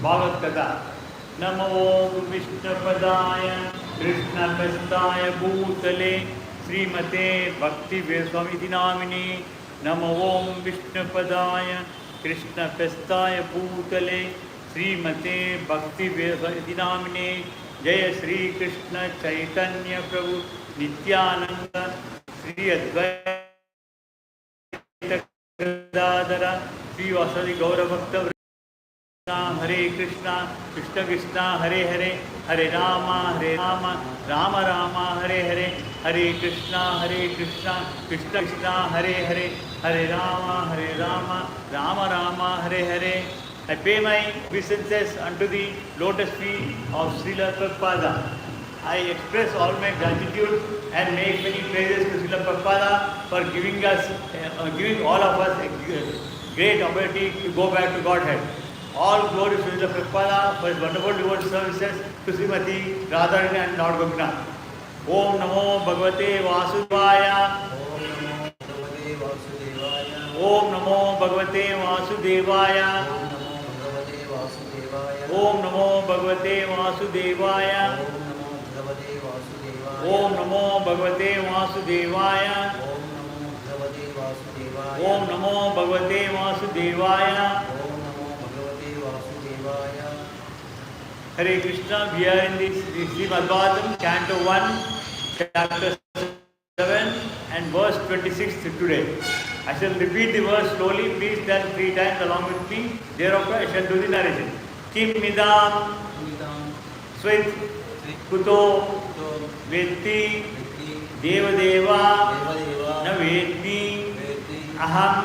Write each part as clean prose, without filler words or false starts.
Bhagavath Katha. Namo Vishnapadaya Krishna Pestaya Bhutale Srimate Bhakti Veswami Dinamini. Namo Vishnapadaya Krishna Pestaya Bhutale Srimate Bhakti Veswami Dinamini. Jaya Sri Krishna Chaitanya Prabhu Nityananda Sri Advaita Gadadara Sri Vasadi Gaura Bhakta Hare Krishna, Krishna Krishna, Hare Hare, Hare Rama, Rama Rama, Hare Hare, Hare Krishna, Krishna Krishna, Hare Hare, Hare Rama, Rama Rama, Hare Hare. I pay my obeisances unto the lotus feet of Srila Prabhupada. I express all my gratitude and make many praises to Srila Prabhupada for giving us, giving all of us a great opportunity to go back to Godhead. All glory to Srila Prabhupada for his wonderful devoted services to Srimati Radharani and Lord Gopinath. Om Namo Bhagavate Vasudevaya. Om Namo Bhagavate Vasudevaya. Om Namo Bhagavate Vasudevaya. Om Namo Bhagavate Vasudevaya. Om Namo Bhagavate Vasudevaya. Hare Krishna, we are in the Srimad Bhagavatam, Canto 1, Chapter 7 and verse 26 today. I shall repeat the verse slowly, please tell 3 times along with me. Thereafter I shall do the narration. Kim midam swit kuto vetti deva deva na vetti aham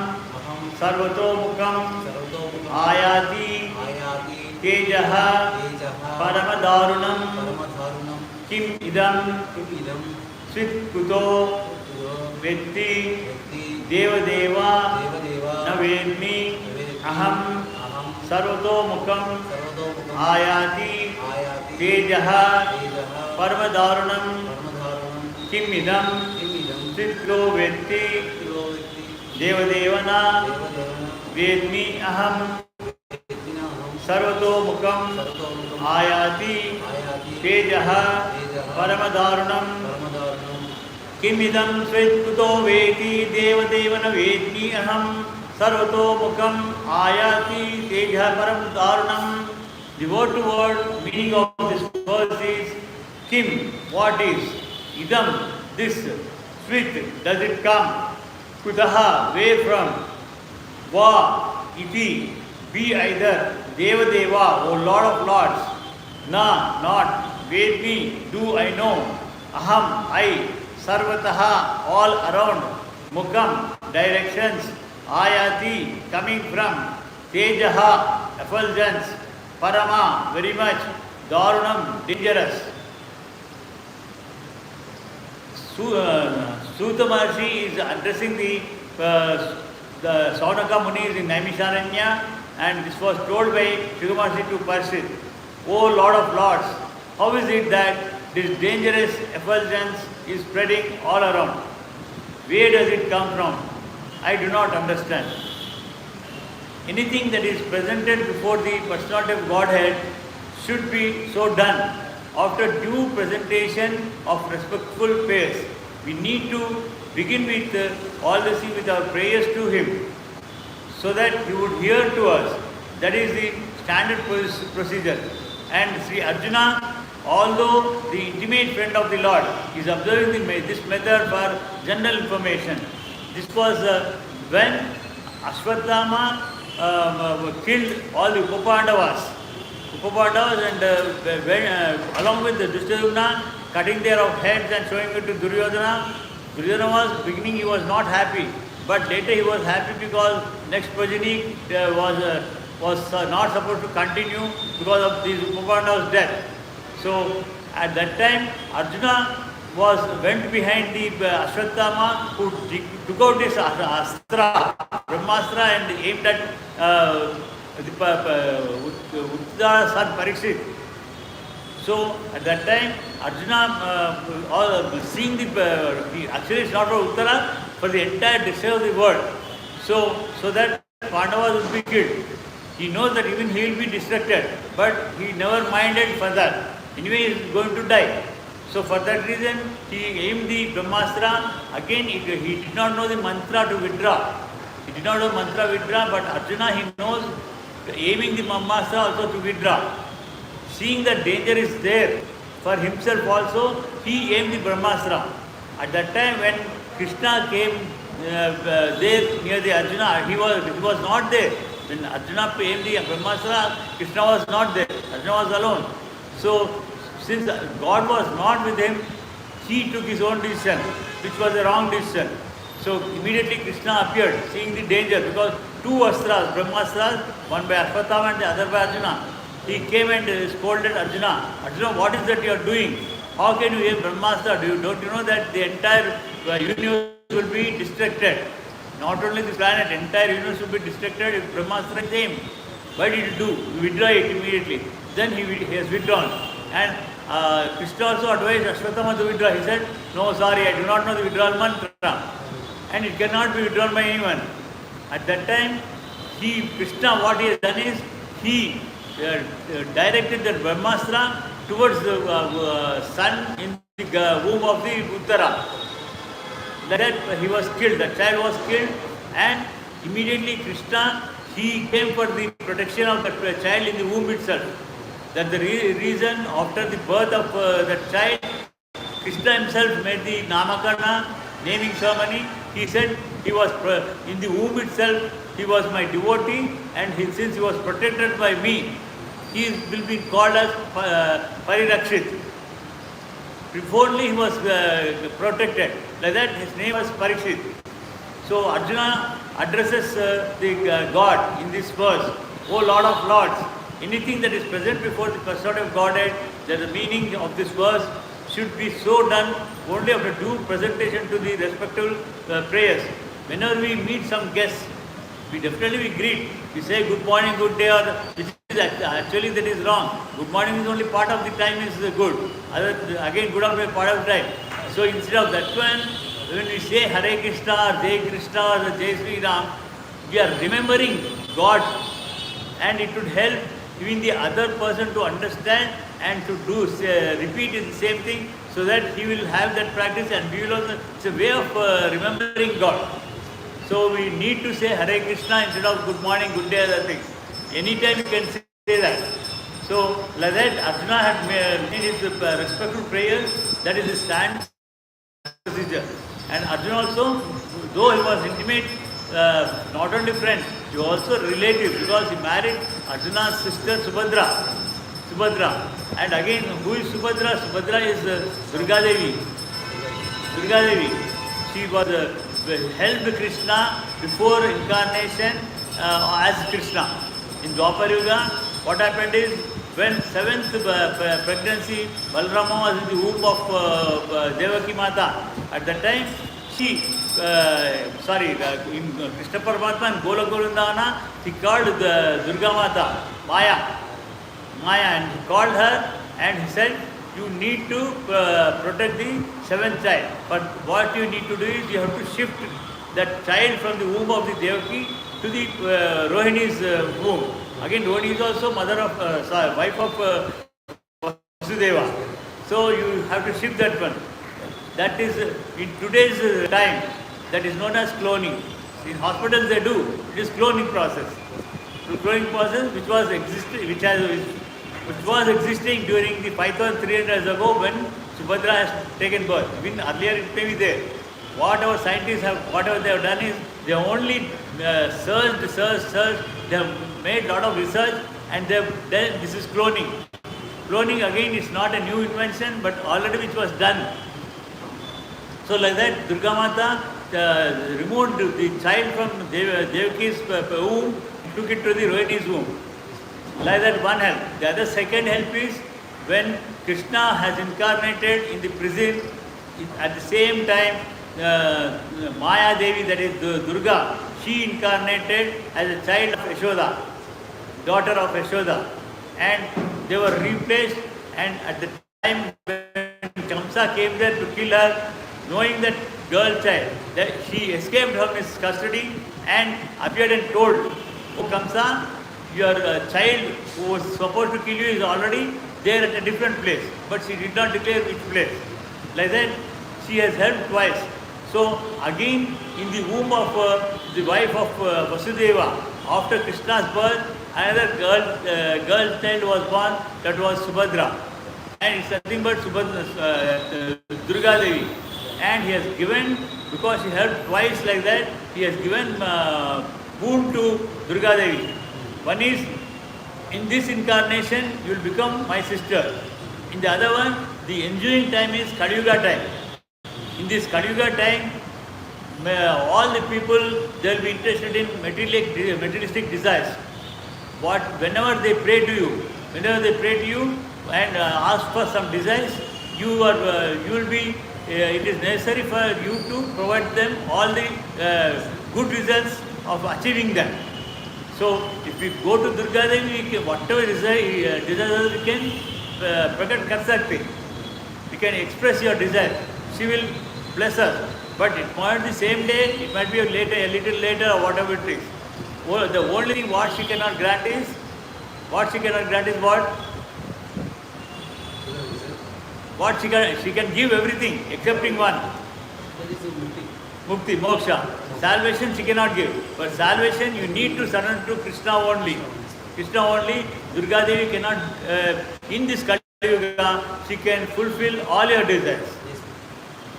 sarvato mukam ayati tejaha paramadarunam kim idam swit kuto vetti deva deva na vedmi aham sarvato mukam ayati tejaha paramadarunam kim idam swit kuto vetti deva deva na vedmi aham sarvato mukam ayati tejaha paramadarunam kimidam svetkuto veti deva devana vedmi aham sarvato mukam ayati tejaha paramadarunam. The word to word meaning of this verse is kim, what is, idam, this, svit, does it come, kutaha, where from, va, iti, be either, deva deva, O Lord of Lords, na, not, vedmi, do I know, aham, I, sarvataha, all around, mukam, directions, ayati, coming from, tejaha, effulgence, parama, very much, darunam, dangerous. Suta Maharshi is addressing the Saunaka Munis in Naimisharanya, and this was told by Suta Maharshi to Parshit. O Lord of Lords, how is it that this dangerous effulgence is spreading all around? Where does it come from? I do not understand. Anything that is presented before the personality of Godhead should be so done after due presentation of respectful prayers. We need to begin with all the things with our prayers to Him, so that He would hear to us. That is the standard procedure. And Sri Arjuna, although the intimate friend of the Lord, is observing this method for general information. This was when Ashwatthama killed all the Upapandavas. And along with the Dushtasumna, cutting their heads and showing it to Duryodhana. Duryodhana was beginning, he was not happy, but later he was happy because next progeny was not supposed to continue because of these Upapandavas' death. So at that time, Arjuna went behind the Ashwatthama, who took out this astra, Brahmastra, and aimed at Uttara's son Parikshit. So at that time, Arjuna, seeing actually it's not for Uttara, for the entire destruction of the world. So that Pandavas would be killed. He knows that even he will be distracted, but he never minded for that. Anyway, he is going to die. So for that reason, he aimed the Brahmastra. Again, he did not know the mantra to withdraw. He did not know mantra withdraw, but Arjuna, he knows aiming the Brahmastra also to withdraw. Seeing that danger is there for himself also, he aimed the Brahmastra. At that time when Krishna came there near the Arjuna, he was not there. When Arjuna aimed the Brahmastra, Krishna was not there. Arjuna was alone. So, since God was not with him, he took his own decision, which was a wrong decision. So immediately Krishna appeared, seeing the danger, because two astras, Brahmastras, one by Ashwatthama and the other by Arjuna. He came and scolded Arjuna. Arjuna, what is that you are doing? How can you aim Brahmastra? Don't you know that the entire universe will be distracted? Not only this planet, entire universe will be distracted if Brahmastra is aimed. Why did you do? You withdraw it immediately. Then he has withdrawn. And Krishna also advised Ashwatthama to withdraw. He said, no, sorry, I do not know the withdrawal mantra. And it cannot be withdrawn by anyone. At that time, Krishna, what he has done is, he directed the Brahmastra towards the sun in the womb of the Uttara. That he was killed, the child was killed, and immediately Krishna, he came for the protection of the child in the womb itself. That the reason after the birth of the child, Krishna himself made the Namakarna, naming ceremony. He said he was in the womb itself, he was my devotee, and since he was protected by me, he will be called as Parirakshit. Beforely he was protected. Like that, his name was Parikshit. So Arjuna addresses the God in this verse, O Lord of Lords. Anything that is present before the custody of Godhead, that the meaning of this verse should be so done only after due presentation to the respective prayers. Whenever we meet some guests, we definitely greet. We say good morning, good day, or which is actually that is wrong. Good morning is only part of the time is good. Again, good afternoon part of the time. So instead of that one, when we say Hare Krishna or Jai Krishna or Jai Sri Ram, we are remembering God, and it would help even the other person to understand and to do repeat the same thing, so that he will have that practice, and we will also, it's a way of remembering God. So we need to say Hare Krishna instead of good morning, good day, other things. Anytime you can say that. So like that, Arjuna had made his respectful prayers. That is his stand procedure. And Arjuna also, though he was intimate, not only friend, he was also relative, because he married Arjuna's sister Subhadra. And again, who is Subhadra? Subhadra is Durga Devi. She was helped Krishna before incarnation as Krishna. In Dwapar Yuga, what happened is, when seventh pregnancy, Balarama was in the womb of Devaki Mata. At that time, in Krishna Paramatma and Gola Golundana, he called the Durga Mata, Maya, and he called her and he said, you need to protect the seventh child. But what you need to do is, you have to shift that child from the womb of the Devaki to the Rohini's womb. Again, Rohini is also wife of Vasudeva. So you have to shift that one. That is, in today's time, that is known as cloning. In hospitals they do. It is cloning process. The cloning process which was existing during the 5,300 years ago when Subhadra has taken birth. Even earlier it may be there. Whatever scientists have, whatever they have done is, they have only searched, they have made a lot of research, and they have done, this is cloning. Cloning again is not a new invention, but already which was done. So like that, Durga Mata removed the child from Devaki's womb, took it to the Rohini's womb. Like that, one help. The other second help is, when Krishna has incarnated in the prison, at the same time, Maya Devi, that is Durga, she incarnated as a child of Yashoda, daughter of Yashoda, and they were replaced. And at the time when Kamsa came there to kill her, knowing that girl child, that she escaped from his custody and appeared and told, O Kamsa, your child who was supposed to kill you is already there at a different place, but she did not declare which place. Like that, she has helped twice. So again, in the womb of the wife of Vasudeva, after Krishna's birth, another girl child was born, that was Subhadra. And it's nothing but Durga Devi. And he has given, because she helped twice like that, he has given boon to Durga Devi. One is, in this incarnation, you will become my sister. In the other one, the ensuing time is Kali Yuga time. In this Kali Yuga time, all the people, they will be interested in materialistic desires. Whenever they pray to you and ask for some desires, you will be. It is necessary for you to provide them all the good results of achieving them. So, if we go to Durga Devi, whatever desires we can prakat kar sakte. We can express your desire. She will bless us. But it might be the same day, it might be a little later, or whatever it is. The only thing what she cannot grant is what? What she can give everything excepting one. Mukti, moksha. Salvation she cannot give. But salvation you need to surrender to Krishna only. Durga Devi cannot, in this Kali Yuga, she can fulfill all your desires.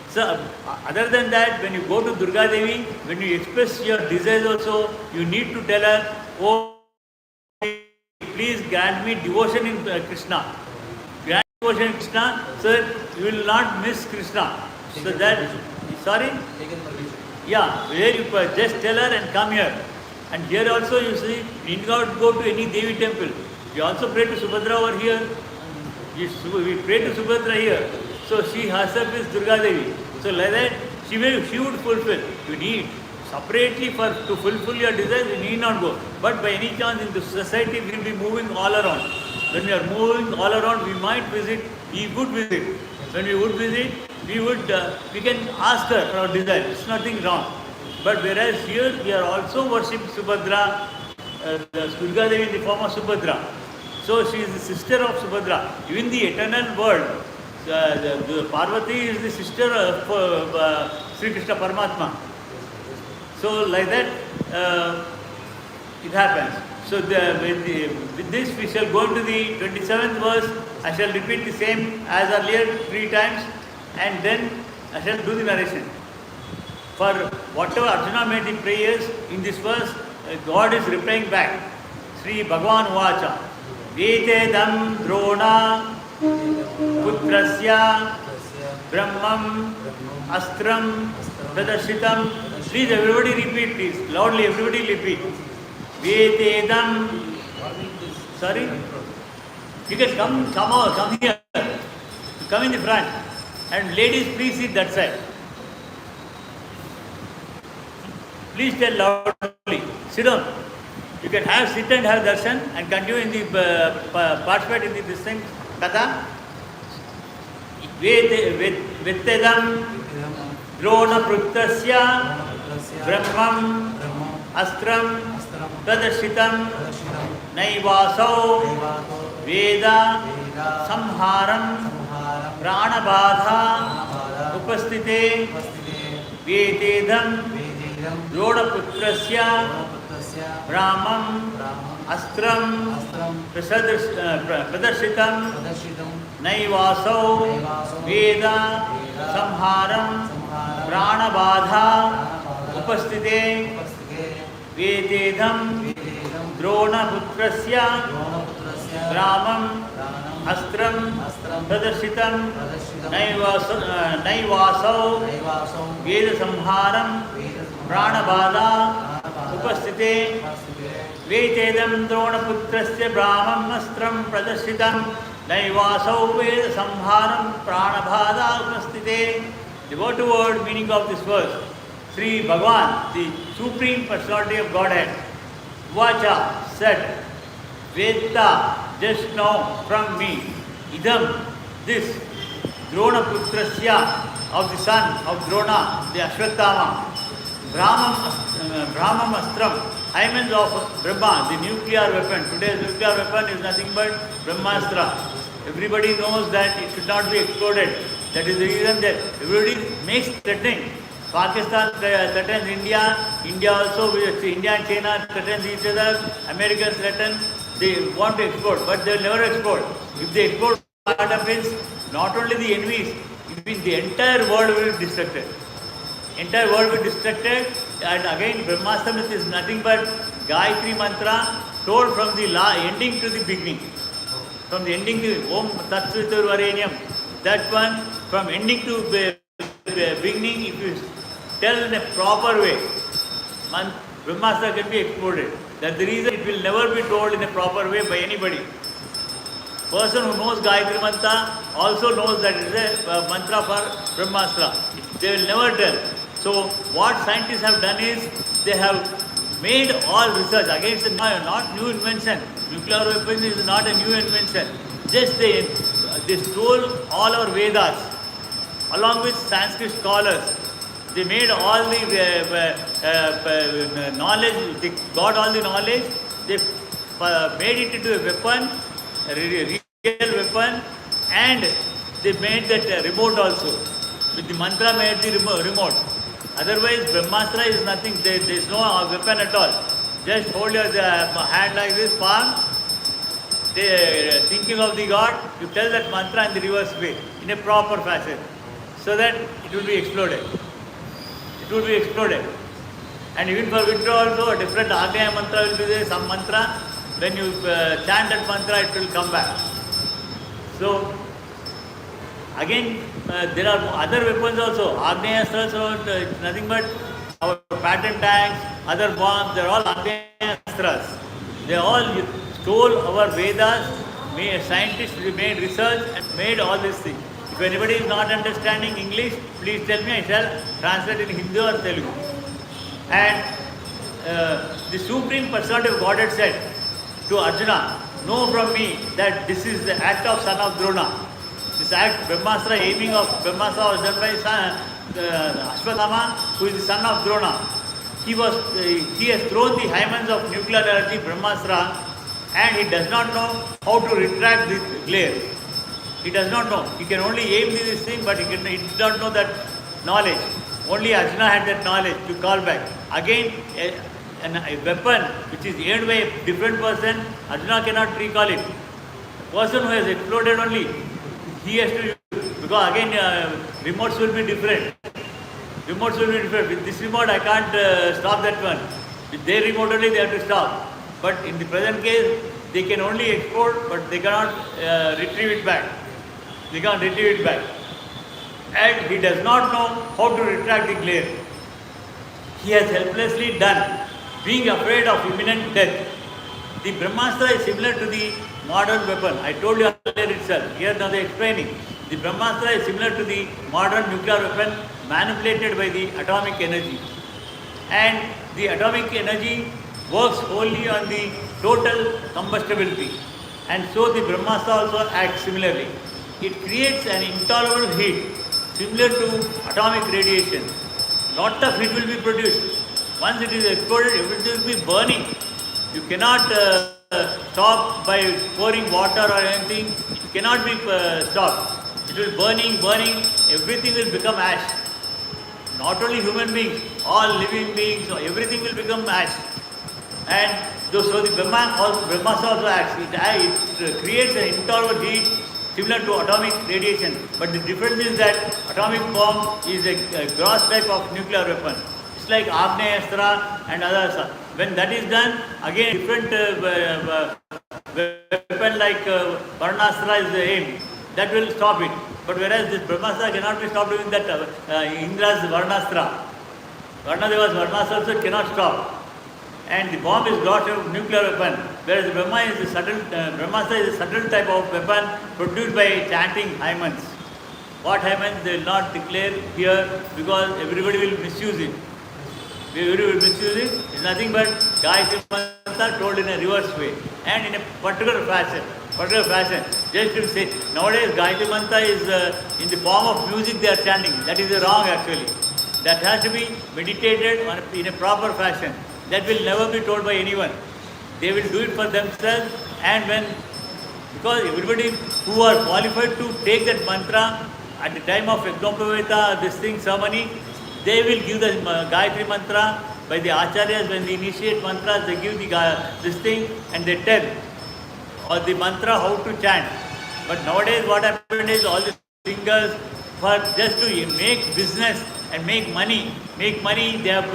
So, other than that, when you go to Durga Devi, when you express your desires also, you need to tell her, oh, please grant me devotion in Krishna. Grant devotion in Krishna, so you will not miss Krishna. So that, sorry? Yeah, where you just tell her and come here. And here also you see, you need not go to any Devi temple. We also pray to Subhadra over here. We pray to Subhadra here. So she herself is Durga Devi. So like that, she would fulfill. You need separately to fulfill your desires, you need not go. But by any chance in the society, we will be moving all around. When we are moving all around, we might visit, we would visit. When we would visit, we can ask her for our desire. It's nothing wrong. But whereas here, we are also worshipping Subhadra, Durga Devi in the form of Subhadra. So she is the sister of Subhadra. Even the eternal world, the Parvati is the sister of Sri Krishna Paramatma. So like that, it happens. So with this we shall go into the 27th verse. I shall repeat the same as earlier 3 times and then I shall do the narration. For whatever Arjuna made the prayers, in this verse, God is replying back. Sri Bhagavan Vacha. Vetedam Drona Putrasya Brahmam Astram Pradarsitam. Please everybody repeat, please. Loudly everybody repeat. Vetedam. Sorry? You can come here. Come in the front. And ladies, please sit that side. Please tell loudly. Sit down. You can sit and have darshan and continue in the participate in this thing. Katha. Vetedam Drona Pruktasya Brahmam Astram Pradarsitam Naivasau Veda Samharam Pranabadha Upastite Vetedam Drodaputrasya Brahmam Astram Pradarsitam Naivasau Veda Samharam Pranabadha Upastite Vetedam Drodaputrasya Brahmam Astram Pradarsitam Naivasau Veda Samharam Pranabadha Upastite Vetedam Drodaputrasya Brahmam Astram Pradarsitam Naivasau Veda Samharam Pranabhada Upastite. The word to word meaning of this verse. Sri Bhagavan, the Supreme Personality of Godhead, Vacha said, Veda, just now from me, Idam, this, Drona Putrasya, of the son of Drona, the Ashwatthama, Brahmastram, hymens of Brahma, the nuclear weapon. Today's nuclear weapon is nothing but Brahmastra. Everybody knows that it should not be exploded. That is the reason that everybody makes threatening. Pakistan threatens India, India also, India and China threatens each other, America threatens, they want to explode, but they will never explode. If they explode, what happens? Not only the enemies, the entire world will be destructed. Entire world will be destructed, and again Brahmastra is nothing but Gayatri mantra told from the ending to the beginning. From the ending to Om Tat Savitur Varenyam, that one from ending to beginning, if you tell in a proper way, Brahmastra can be exploded. That's the reason it will never be told in a proper way by anybody. Person who knows Gayatri Mantra also knows that it is a mantra for Brahmastra. They will never tell. So what scientists have done is they have made all research against not new invention. Nuclear weapon is not a new invention. Just they stole all our Vedas along with Sanskrit scholars. They made all the knowledge, they got all the knowledge, they made it into a weapon, a real weapon, and they made that remote also. With the mantra made the remote. Otherwise, Brahmastra is nothing, there is no weapon at all. Just hold your hand like this, palm, thinking of the God, you tell that mantra in the reverse way, in a proper fashion, so that it will be exploded. It will be exploded. And even for winter also, a different Agnya mantra will be there, some mantra, when you chant that mantra, it will come back. So, again, there are other weapons also. Agnayastras are nothing but our patent tanks, other bombs, they are all Agnayastras. They all stole our Vedas, scientists made research and made all these things. If anybody is not understanding English, please tell me, I shall translate in Hindi or Telugu. And the Supreme Personality of Godhead said to Arjuna, know from me that this is the act of son of Drona. This act, Brahmastra, aiming of Brahmastra was done by Ashwatthama, who is the son of Drona. He has thrown the hymens of nuclear energy, Brahmastra, and he does not know how to retract the glare. He does not know. He can only aim this thing, but he does not know that knowledge. Only Arjuna had that knowledge to call back. Again, a weapon which is aimed by a different person, Arjuna cannot recall it. The person who has exploded only, he has to use, because again remotes will be different. Remotes will be different. With this remote I can't stop that one. With their remote only they have to stop. But in the present case, they can only explode, but they cannot retrieve it back. They can't retrieve it back. And he does not know how to retract the glare. He has helplessly done, being afraid of imminent death. The Brahmastra is similar to the modern weapon. I told you earlier itself. Here now they are explaining. The Brahmastra is similar to the modern nuclear weapon manipulated by the atomic energy. And the atomic energy works only on the total combustibility. And so the Brahmastra also acts similarly. It creates an intolerable heat similar to atomic radiation. Lot of heat will be produced. Once it is exploded, everything will be burning. You cannot stop by pouring water or anything. It cannot be stopped. It will burning, everything will become ash. Not only human beings, all living beings, everything will become ash. And so the Brahmastra also acts. It creates an intolerable heat similar to atomic radiation. But the difference is that atomic bomb is a gross type of nuclear weapon. It's like Agnayastra and others. When that is done, again different weapon like Varnastra is aimed. That will stop it. But whereas this Brahmastra cannot be stopped with that Indra's Varnastra. Varnadeva's Varnastra also cannot stop. And the bomb is not a nuclear weapon, whereas the Brahmastra is a subtle type of weapon produced by chanting hymens. What hymens they will not declare here because everybody will misuse it. Everybody will misuse it. It's nothing but Gayatri Mantra told in a reverse way and in a particular fashion. Just to say, nowadays Gayatri Mantra is in the form of music they are chanting. That is wrong actually. That has to be meditated in a proper fashion. That will never be told by anyone. They will do it for themselves, and because everybody who are qualified to take that mantra at the time of Yajnaopavita, this thing ceremony, they will give the Gayatri mantra by the acharyas. When they initiate mantras, they give this thing and they tell or the mantra how to chant. But nowadays what happened is all the singers, for just to make business and make money, they have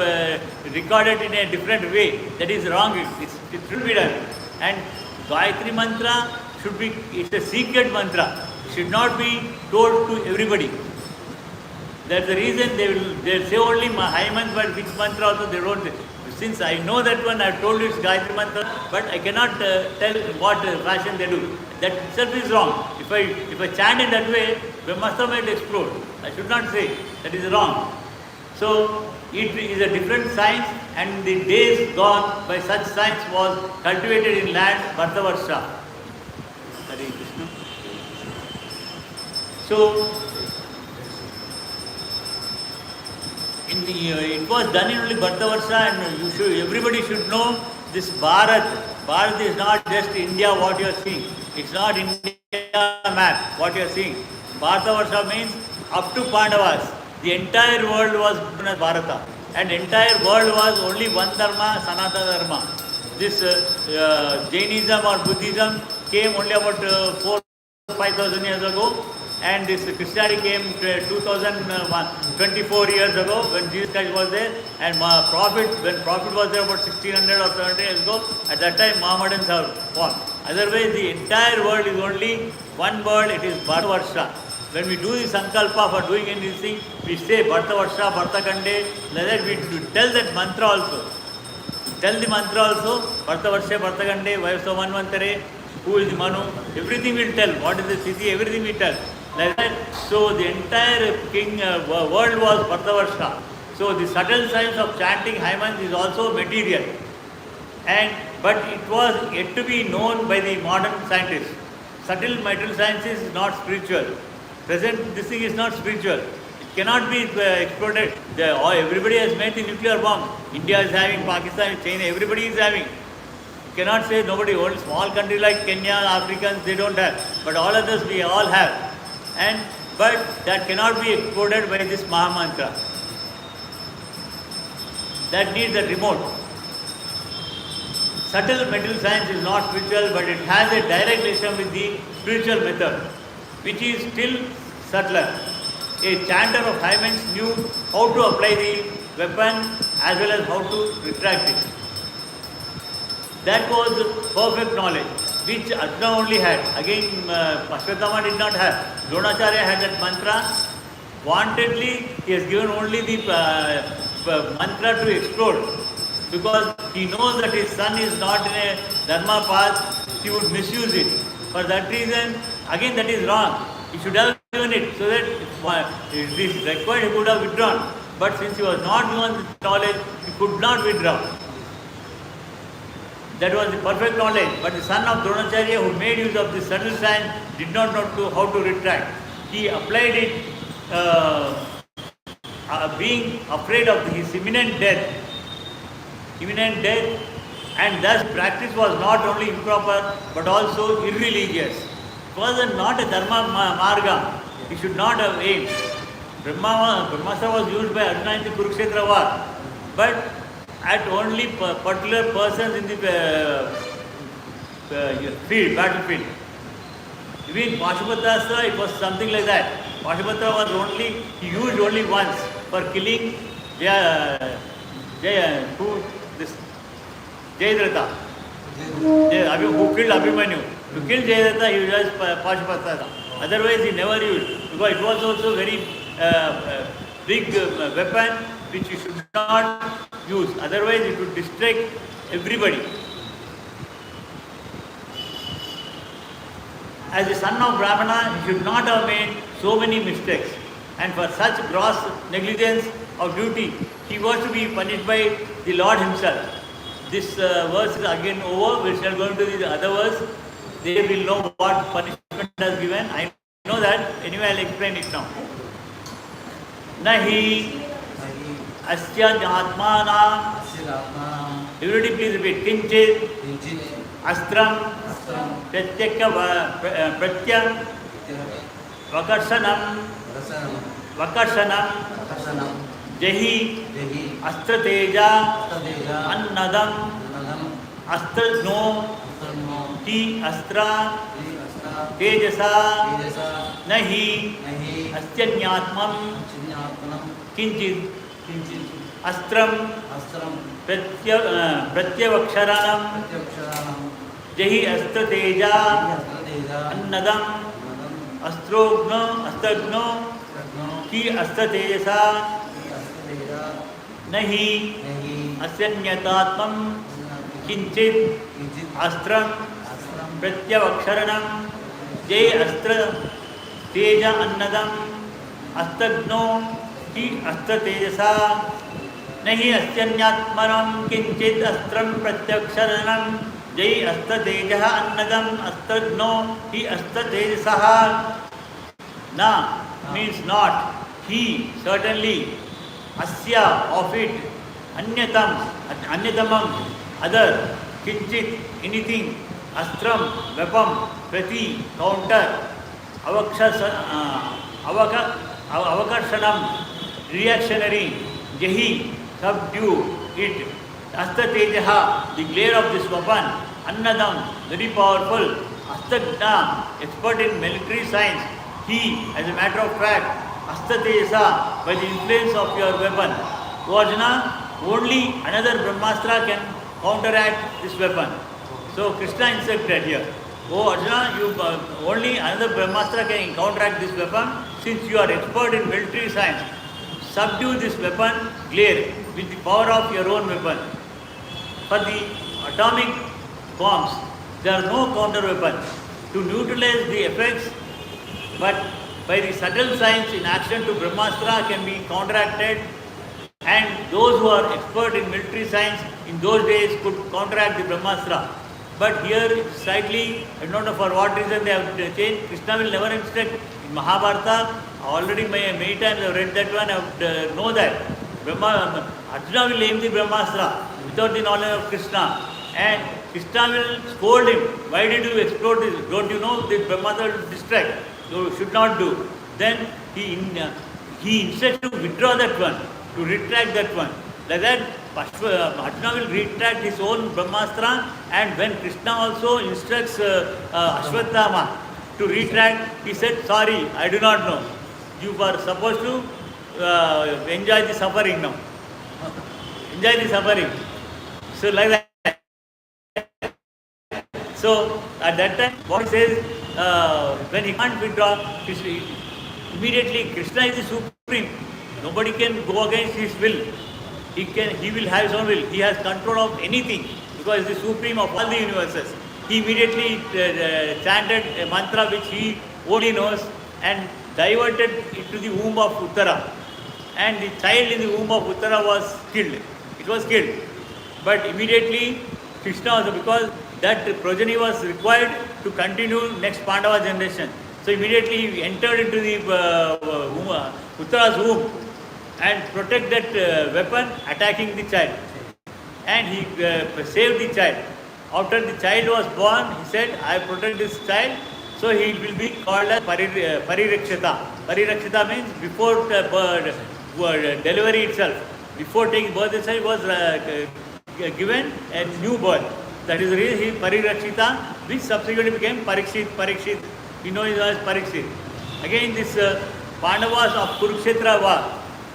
recorded in a different way. That is wrong. It should be done. And Gayatri mantra should be, it's a secret mantra. It should not be told to everybody. That's the reason they'll say only high mantra, but which mantra also they don't. Since I know that one, I've told you it's Gayatri mantra, but I cannot tell what fashion they do. That itself is wrong. If I chant in that way, Brahmastra might explode. I should not say. That is wrong. So it is a different science, and the days gone by such science was cultivated in land, Bharatavarsha. Hare Krishna. So it was done in only Bharatavarsha, and everybody should know this Bharat. Bharat is not just India what you are seeing. It's not India map what you are seeing. Bharatavarsha means up to Pandavas. The entire world was known as Bharata. And entire world was only one dharma, Sanatana dharma. This Jainism or Buddhism came only about 4,000-5,000 years ago. And this Christianity came 2024 years ago when Jesus Christ was there, and when Prophet was there about 1600 or 1700 years ago. At that time Mohammedans have formed. Otherwise the entire world is only one world, it is Bharatavarsha. When we do the Sankalpa for doing anything, we say Bharatavarsha, Bharatakande, like that we tell that mantra also. Tell the mantra also, Bharatavarsha, Bharatakande, Vayaso Manvantare, who is the Manu, everything will tell, what is the Sthiti, everything we tell. Like that. So the entire world was Bharatavarsha. So the subtle science of chanting hymns is also material. But it was yet to be known by the modern scientists. Subtle material science is not spiritual. Present, this thing is not spiritual. It cannot be exploded. Everybody has made the nuclear bomb. India is having, Pakistan, China, everybody is having. You cannot say nobody, only small country like Kenya, Africans, they don't have. But all others, we all have. But that cannot be exploded by this Mahamantra. That needs a remote. Subtle material science is not spiritual, but it has a direct relation with the spiritual method, which is still subtler. A chanter of hymns knew how to apply the weapon as well as how to retract it. That was perfect knowledge, which Arjuna only had. Again, Ashwatthama did not have. Dronacharya had that mantra. Wantedly, he has given only the mantra to explode, because he knows that his son is not in a dharma path, he would misuse it. For that reason, again that is wrong. He should have given it so that if this is required, he could have withdrawn. But since he was not given the knowledge, he could not withdraw. That was the perfect knowledge. But the son of Dronacharya, who made use of this subtle science, did not know how to retract. He applied it being afraid of his imminent death. And thus practice was not only improper but also irreligious. It was not a dharma marga. He should not have aimed. Brahmastra was used by Arjuna in the Kurukshetra war, but at only particular persons in the battlefield. Even Pashupatastra, it was something like that. Pashupatastra was he used only once for killing Jayadratha, who killed Abhimanyu. To kill Jayadratha, he used Pashupatastra. Otherwise, he never used, because it was also very big weapon which you should not use. Otherwise, it would distract everybody. As a son of Brahmana, he should not have made so many mistakes. And for such gross negligence of duty, he was to be punished by the Lord himself. This verse is again over. We shall go into the other verse. They will know what punishment has given. I know that. Anyway, I'll explain it now. Nahi asya atmanam. Everybody please repeat. Kinchit astram pratyaka vakarsanam jahi astrateja annadam astragno ti astra tejasa nahi astyanyatmam kinchit astram pratyavaksharanam jahi astrateja annadam astragno ki astratejasa nahi astyanyatmam kinchit astram pratyavaksharanam jai astra teja annadam astagno ki astra tejasa nahi astyanyatmanam kinchit astram pratyavaksharanam jai astra teja annadam astagno ki astra tejasa. Na means not, he, certainly, asya, of it, anyatamam, other, kinchit, anything, astram, weapon, prati, counter, avakarshanam, reactionary, jahi, subdue it, astatejaha, the glare of this weapon, annadam, very powerful, astagna, expert in military science, he, as a matter of fact, astatejasa, by the influence of your weapon. O Arjuna, only another Brahmastra can counteract this weapon. So Krishna instructed here, O Arjuna, you only another Brahmastra can counteract this weapon. Since you are expert in military science, subdue this weapon, glare, with the power of your own weapon. For the atomic bombs, there are no counter weapons to neutralize the effects, but by the subtle science in action to Brahmastra can be counteracted, and those who are expert in military science in those days could counteract the Brahmastra. But here slightly, I don't know for what reason they have changed. Krishna will never instruct. In Mahabharata, already many times I have read that one, I know that. Arjuna will aim the Brahmastra without the knowledge of Krishna. And Krishna will scold him. Why did you explode this? Don't you know this Brahmastra will distract? You should not do. Then he instructs to withdraw that one, to retract that one. Like that, Arjuna will retract his own Brahmastra, and when Krishna also instructs Ashwatthama to retract, he said, sorry, I do not know. You were supposed to enjoy the suffering now. Enjoy the suffering. So like that. So at that time, what he says, when he can't withdraw, immediately Krishna is the supreme. Nobody can go against his will. He will have his own will. He has control of anything because he is the supreme of all the universes. He immediately chanted a mantra which he only knows and diverted it to the womb of Uttara. And the child in the womb of Uttara was killed. It was killed. But immediately Krishna also, because that progeny was required to continue next Pandava generation. So immediately he entered into the Uttara's womb and protect that weapon attacking the child. And he saved the child. After the child was born, he said, I protect this child, so he will be called as Parirakshita. Parirakshita means before delivery itself, before taking birth itself, was given a new birth. That is the reason he is Parirakshita, which subsequently became Parikshit. He knows as Parikshit. Again, this Pandavas of Kurukshetra war.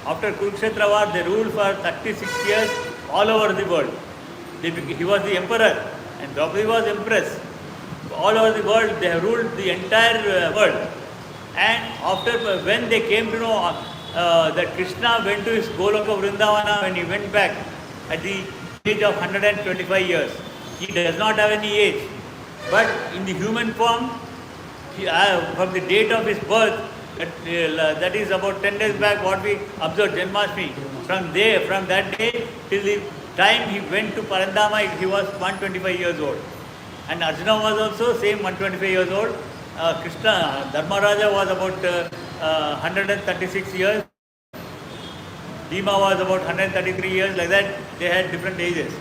After Kurukshetra war, they ruled for 36 years all over the world. He was the emperor and Draupadi was empress. All over the world, they have ruled the entire world. And after, when they came to know that Krishna went to his Goloka Vrindavana, when he went back at the age of 125 years. He does not have any age. But in the human form, from the date of his birth, that is about 10 days back what we observed, Janmashtami. From that day till the time he went to Parandama, he was 125 years old. And Arjuna was also same 125 years old. Krishna, Dharmaraja was about 136 years. Bhima was about 133 years, like that, they had different ages.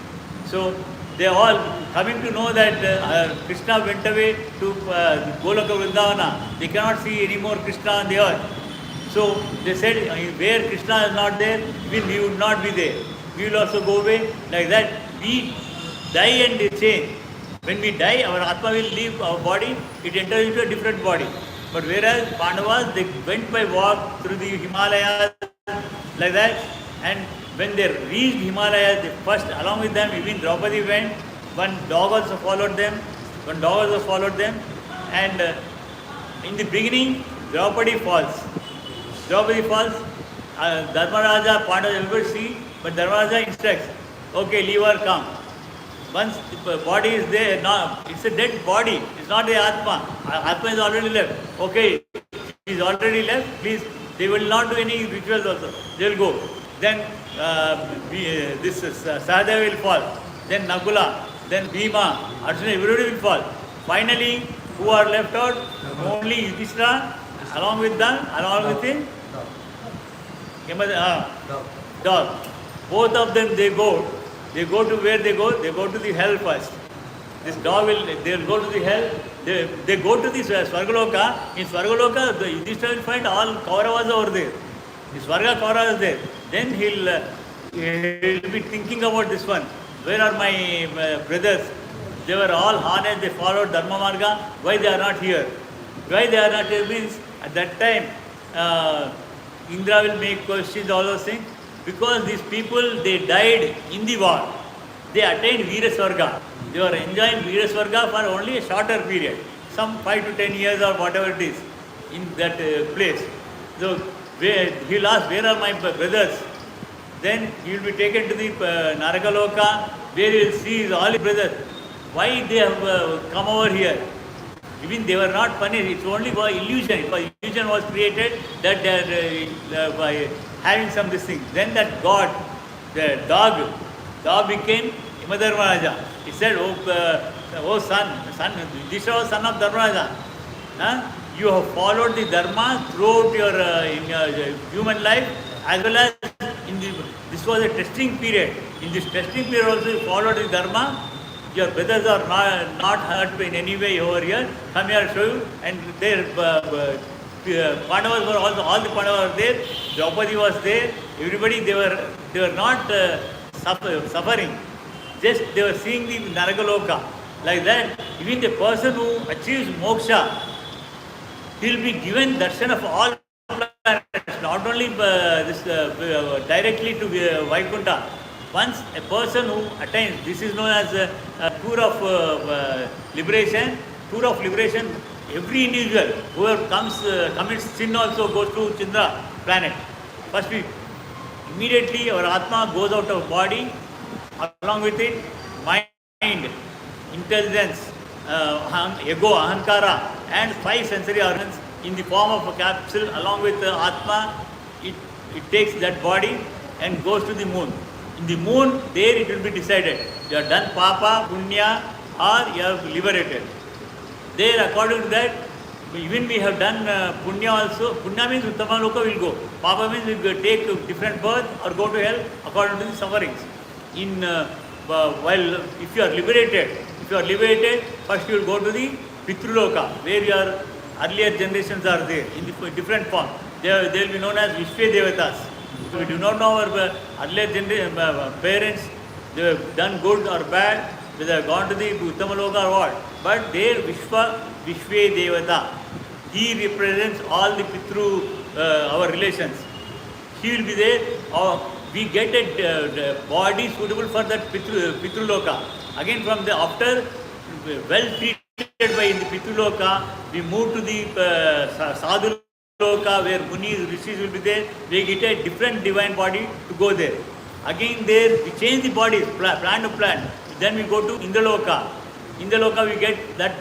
So they all coming to know that Krishna went away to Goloka Vrindavana. They cannot see any more Krishna on the earth. So they said, where Krishna is not there, we would not be there. We will also go away. Like that, we die and change. When we die, our Atma will leave our body, it enters into a different body. But whereas Pandavas, they went by walk through the Himalayas, like that, and when they reached Himalayas, they first, along with them, even Draupadi went, one dog also followed them, and in the beginning, Draupadi falls. Dharmaraja, Pandavas, everybody see, but Dharmaraja instructs, okay, leave her, come. Once the body is there, now it's a dead body, it's not the Atma. Atma is already left. Okay, he is already left, please, they will not do any rituals also, they will go. Then Sahadeva will fall, then Nakula, then Bhima, Arjuna, everybody will fall. Finally, who are left out? Only Yudhishthira, along with him, dog. Both of them, they go to where they go? They go to the hell first. This dog they will go to the hell. They go to the Swargaloka. In Swargaloka, the Yudhishthira will find all Kauravas over there. The Swarga Kauravas is there. Then he'll be thinking about this one. Where are my brothers? They were all harnessed, they followed Dharma Marga. Why they are not here? Why they are not here means at that time Indra will make questions, all those things. Because these people, they died in the war. They attained Veera Swarga. They were enjoying Veera Swarga for only a shorter period. Some 5 to 10 years or whatever it is in that place. So he'll ask, where are my brothers? Then he will be taken to the Naragaloka, where he will see all his brothers. Why they have come over here? Even they were not punished, it's only by illusion. Illusion was created that they are by having some this thing. Then that god, the dog became Himadharmaraja. He said, oh son, Yudhishthira was son of Dharmaraja. You have followed the Dharma throughout your in your human life, as well as this was a testing period. In this testing period also you followed the Dharma. Your brothers are not hurt in any way over here. Come here, show you. And their Pandavas were also, all the Pandavas were there. Draupadi was there. Everybody, they were not suffering. Just they were seeing the Naragaloka. Like that, even the person who achieves moksha, he will be given darshan of all planets, not only directly to Vaikuntha. Once a person who attains, this is known as a tour of liberation. Tour of liberation, every individual whoever commits sin also goes to Chandra planet. First immediately our Atma goes out of body, along with it mind, intelligence, ego, ahankara, and 5 sensory organs in the form of a capsule. Along with Atma, it takes that body and goes to the moon. In the moon, there it will be decided. You have done papa, punya, or you have liberated. There, according to that, even we have done punya also. Punya means Uttama Loka will go. Papa means we will take to different birth or go to hell according to the sufferings. While if you are liberated, first you will go to the Pitruloka, where your earlier generations are there in the different form. They will be known as Vishwe Devatas. So we do not know our earlier parents, they have done good or bad, whether they have gone to the Uttama Loka or what. But there Vishwe Devata, he represents all the Pitru, our relations. He will be there, or we get a body suitable for that Pitru Loka. Again from the after, well treated by in the Pitru Loka, we move to the Sadhu Loka, where Munis, Rishis will be there. We get a different divine body to go there. Again there, we change the bodies, plant to plant. Then we go to Indraloka. Indraloka we get that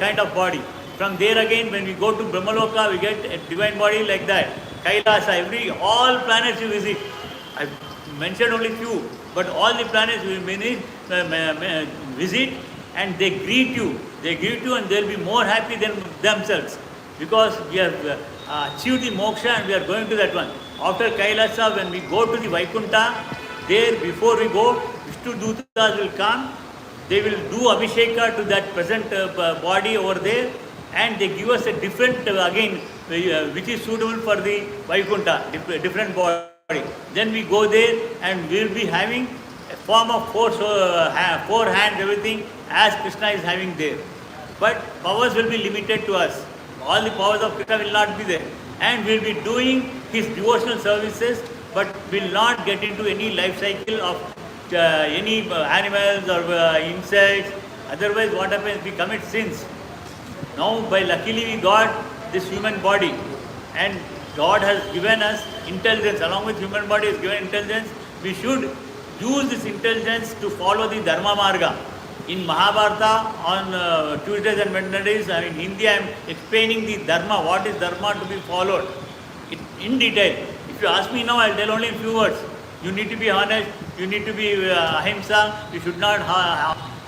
kind of body. From there again, when we go to Brahmaloka, we get a divine body like that. Kailasa, all planets you visit. I mentioned only few, but all the planets we visit, and they greet you. They greet you and they will be more happy than themselves, because we have achieved the moksha and we are going to that one. After Kailasa, when we go to the Vaikunta, there before we go, Vishnu Dutas will come. They will do Abhisheka to that present body over there, and they give us a different again, which is suitable for the Vaikunta, different body. Then we go there and we will be having a form of four hands, everything as Krishna is having there. But powers will be limited to us. All the powers of Krishna will not be there. And we will be doing his devotional services, but will not get into any life cycle of any animals or insects. Otherwise, what happens? We commit sins. Now, luckily, we got this human body, and God has given us intelligence. Along with human body, has given intelligence. We should use this intelligence to follow the Dharma Marga. In Mahabharata, on Tuesdays and Wednesdays, in Hindi, I am explaining the Dharma, what is Dharma to be followed in detail. If you ask me now, I will tell only in few words. You need to be honest, you need to be ahimsa, you should not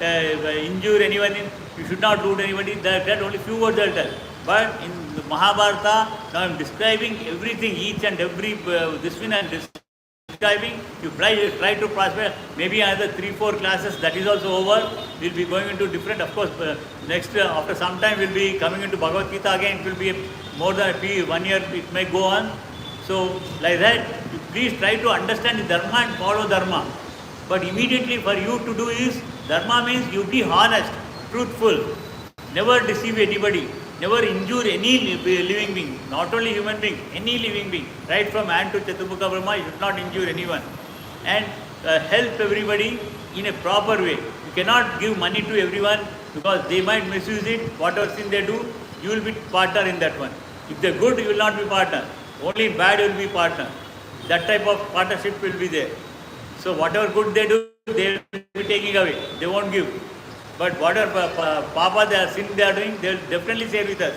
injure anyone, you should not root anybody. That only few words I will tell. But in the Mahabharata, now I am describing everything, each and every this one and this. Describing, you try to prosper, maybe another 3-4 classes, that is also over. We'll be going into different, of course, next, after some time we'll be coming into Bhagavath Katha again, it will be more than 1 year, it may go on. So, like that, you please try to understand the Dharma and follow Dharma. But immediately for you to do is, Dharma means you be honest, truthful, never deceive anybody. Never injure any living being, not only human being, any living being. Right from ant to Chaturmukha Brahma, you should not injure anyone. And help everybody in a proper way. You cannot give money to everyone because they might misuse it. Whatever sin they do, you will be partner in that one. If they are good, you will not be partner. Only in bad, you will be partner. That type of partnership will be there. So whatever good they do, they will be taking away. They won't give. But whatever Papa, they are sin they are doing, they will definitely share with us.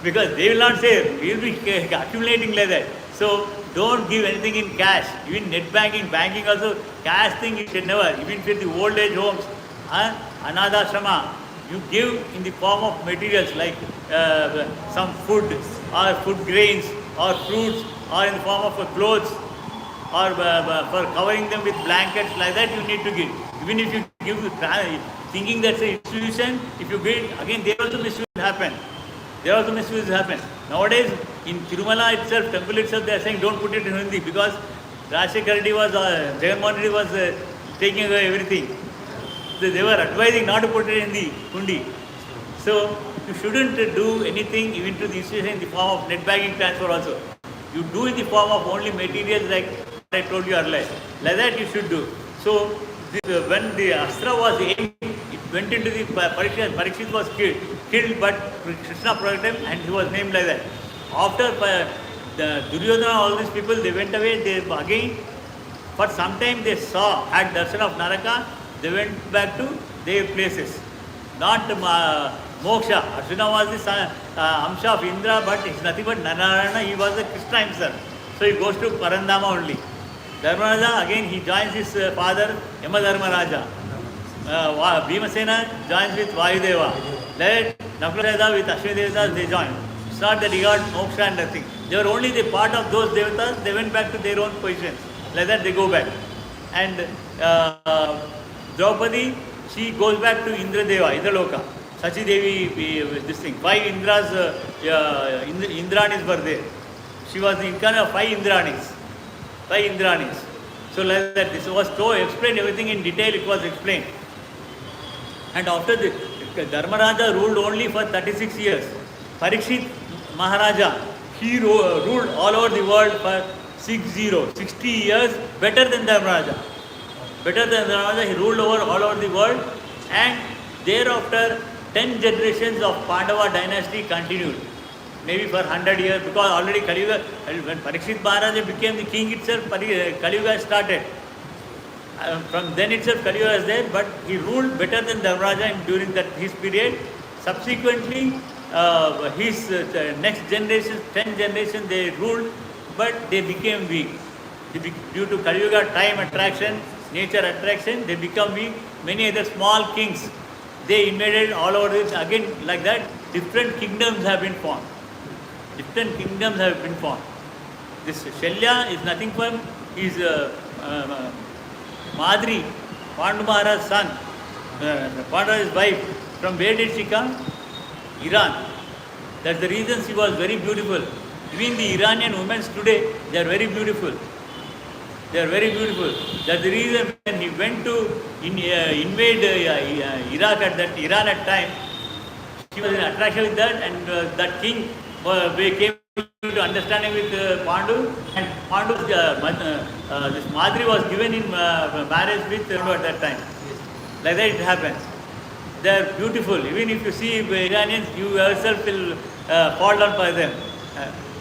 Because they will not share, we will be accumulating like that. So don't give anything in cash. Even net banking, banking also, cash thing you should never. Even for the old age homes, Anadashrama, you give in the form of materials like some food or food grains or fruits or in the form of clothes or for covering them with blankets, like that you need to give. Even if you give, thinking that's an institution, if you give, again there also misuse will happen. There also misuse will happen. Nowadays, in Tirumala itself, temple itself, they are saying don't put it in Hindi because Rajshekar Reddy was, Jagannath Reddy was taking away everything. So they were advising not to put it in the Hundi. So you shouldn't do anything even to the institution in the form of net bagging transfer also. You do in the form of only materials like I told you earlier. Like that you should do. So when the Astra was aimed, it went into the Parikshit. Parikshit was killed, but Krishna protected him and he was named like that. After the Duryodhana, all these people, they went away, they again, for some time they had darshan of Naraka, they went back to their places. Not Moksha. Arjuna was the Amsha of Indra, but it's nothing but Narayana, he was the Krishna himself. So he goes to Parandama only. Dharmaraja, again he joins his father, Yamadharmaraja. Bhimasena joins with Vayudeva. Let Nakuladeva with Ashwini Devatas, they join. It's not that he got moksha and nothing. They were only the part of those devatas, they went back to their own positions. Like that they go back. And Draupadi, she goes back to Indra Deva, Indraloka. Sachi Devi, this thing. 5 Indras, Indranis were there. She was the incarnate of 5 Indranis. 5 Indranis. So like that, this was so explained, everything in detail it was explained. And after the Dharmaraja ruled only for 36 years. Parikshit Maharaja, he ruled all over the world for 60 years, better than Dharmaraja. Better than Dharmaraja, he ruled all over the world, and thereafter 10 generations of Pandava dynasty continued. Maybe for 100 years, because already Kali Yuga, when Parikshit Maharaja became the king itself, Kali Yuga started. From then itself Kali Yuga was there, but he ruled better than Dharmaraja during his period. Subsequently, his next generation, 10 generations, they ruled, but they became weak. Due to Kali Yuga time attraction, nature attraction, they become weak. Many other small kings, they invaded all over this. Again, like that, different kingdoms have been formed. Different kingdoms have been formed. This Shalya is nothing but his Madri, Pandu Maharaj's son, Pandu's wife. From where did she come? Iran. That's the reason she was very beautiful. Even the Iranian women today, they are very beautiful. They are very beautiful. That's the reason when he went to invade Iraq at that Iran at time, she was in attraction with that, and that king came to understanding with Pandu, and Pandu, this Madri was given in marriage with Pandu at that time. Like that it happens. They are beautiful. Even if you see Iranians, you yourself will fall down by them.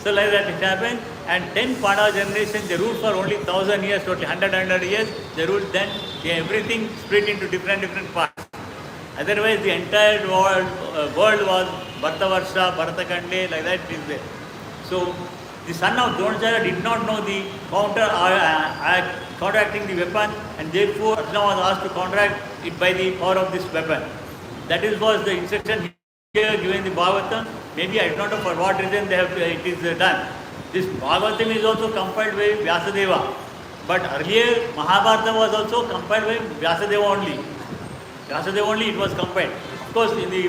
So like that it happened. And 10 Pandava generation, they ruled for only 1,000 years, totally 100 years. They ruled, then everything split into different parts. Otherwise, the entire world was Bharatavarsha, Bharatakande, like that it is there. So, the son of Dronacharya did not know the counteracting the weapon, and therefore Arjuna was asked to counteract it by the power of this weapon. That was the instruction here given in the Bhagavatam. Maybe I don't know for what reason it is done. This Bhagavatam is also compiled by Vyasadeva. But earlier Mahabharata was also compiled by Vyasadeva only. Vyasadeva only it was compiled. Of course, in the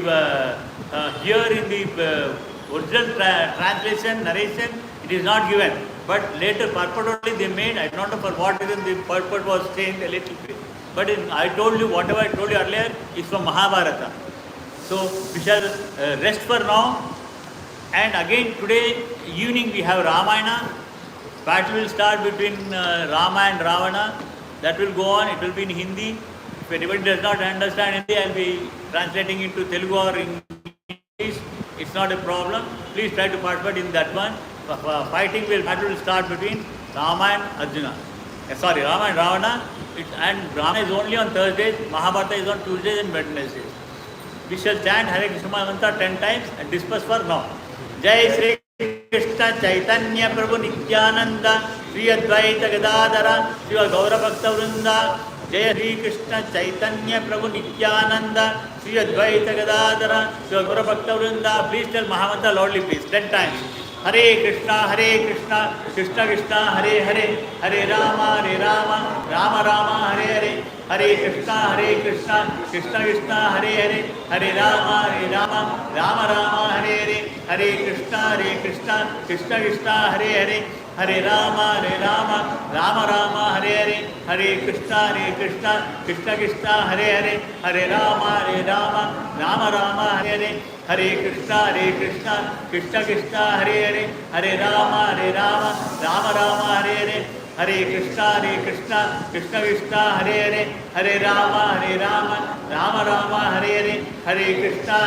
here in the original translation, narration, it is not given. But later purport only they made. I don't know for what reason the purport was changed a little bit. But I told you, whatever I told you earlier is from Mahabharata. So we shall rest for now. And again today evening we have Ramayana. Battle will start between Rama and Ravana. That will go on. It will be in Hindi. If anybody does not understand Hindi, I will be translating into Telugu or English. It's not a problem. Please try to participate in that one. Battle will start between Rama and Arjuna. Rama and Ravana. And Rama is only on Thursdays. Mahabharata is on Tuesdays and Wednesdays. We shall chant Hare Krishna Mantra 10 times and disperse for now. Jai Sri Krishna Chaitanya Prabhu Nityananda Sri Advaita Gadadhara Shiva Gaura Bhakta Vrinda. Jai Sri Krishna Chaitanya Prabhu Nityananda Sri Advaita Gadadhara Shiva Gaura Bhakta Vrinda. Please tell Mahamantra loudly, please, 10 times. Hare Krishna, Krishna Krishna, Hare Hare, Hare Rama, Rama Rama, Hare Hare, Hare Krishna, Krishna Krishna, Hare Hare, Hare Rama, Rama Rama, Hare Hare, Hare Krishna, Krishna Krishna, Hare Hare, Hare Rama, Rama Rama, Hare Hare, Hare Krishna, Krishna Krishna, Hare Hare, Hare Rama, Rama Rama, Hare Hare, Hare Krishna, Krishna Krishna, Hare Hare, Hare Rama, Rama Rama, Hare Hare, Hare Krishna, Krishna Krishna, Hare Hare, Hare Rama, Rama Rama, Hare Hare, Hare Krishna,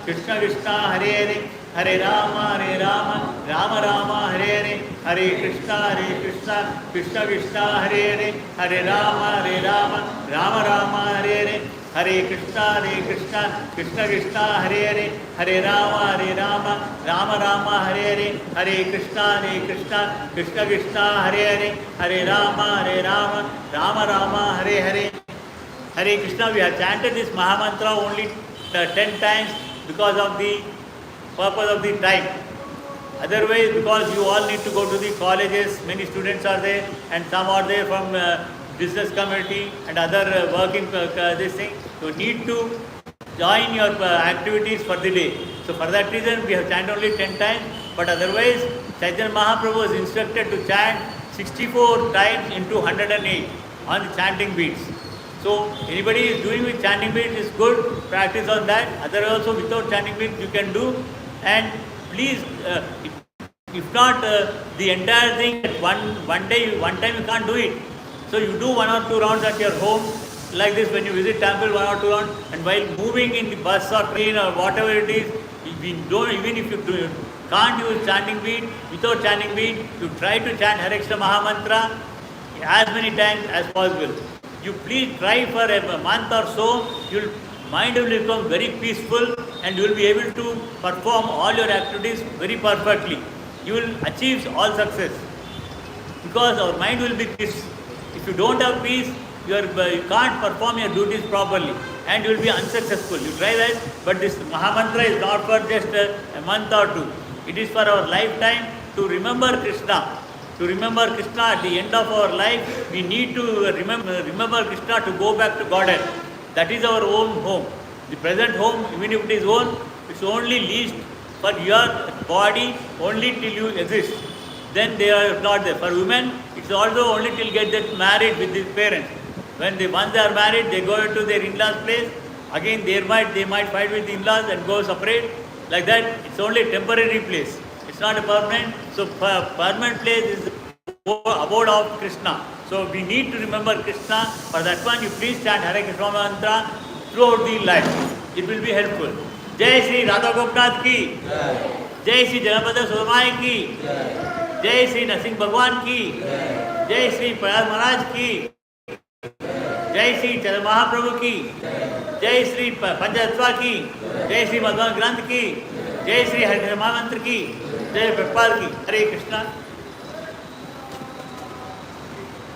Krishna Krishna, Hare Hare, Hare Rama, Rama Rama, Hare Hare, Hare Krishna, Krishna Krishna, Hare Hare, Hare Rama, Rama Rama, Hare Hare, Hare Krishna, Krishna Krishna, Hare Hare, Hare Rama, Rama Rama, Hare Hare, Hare Krishna, Krishna Krishna, Hare Hare, Hare Rama, Rama Rama, Hare Hare. Hare Krishna, we have chanted this Mahamantra only 10 times because of the purpose of the time. Otherwise, because you all need to go to the colleges, many students are there, and some are there from business community and other working this thing. You need to join your activities for the day. So for that reason, we have chanted only 10 times. But otherwise, Chaitanya Mahaprabhu was instructed to chant 64 times into 108 on the chanting beats. So anybody is doing with chanting beats is good. Practice on that. Otherwise also without chanting beats you can do. And please, if not the entire thing at one time you can't do it. So you do 1 or 2 rounds at your home, like this when you visit temple, 1 or 2 rounds, and while moving in the bus or train or whatever it is, even if you can't use chanting beat, without chanting beat, you try to chant Hare Krishna Mahamantra as many times as possible. You please try for a month or so, your mind will become very peaceful and you will be able to perform all your activities very perfectly. You will achieve all success because our mind will be peace. If you don't have peace, you can't perform your duties properly and you will be unsuccessful. You try that, but this Mahamantra is not for just a month or 2. It is for our lifetime. to remember Krishna. To remember Krishna at the end of our life, we need to remember Krishna to go back to Godhead. That is our own home. The present home, even if it is own, it's only leased for your body only till you exist. Then they are not there. For women, it's also only till get married with their parents. Once they are married, they go to their in-laws' place. Again, they might fight with the in-laws and go separate. Like that, it's only a temporary place. It's not a permanent. So, permanent place is the abode of Krishna. So, we need to remember Krishna. For that one, you please chant Hare Krishna mantra throughout the life. It will be helpful. Jai Sri Radha Gopinath ki. Jai Sri Janapada Sudamai ki. Jai Sri Nasing Bhagwan ki. Jai Sri Prayag Maharaj ki. Jai Sri Charan Mahaprabhu ki. Jai Sri Panchatatva ki. Jai Sri Madhvan Granth ki. Jai Sri Hare Krishna Mantra ki. Jai Prabhupada ki. Hare Krishna.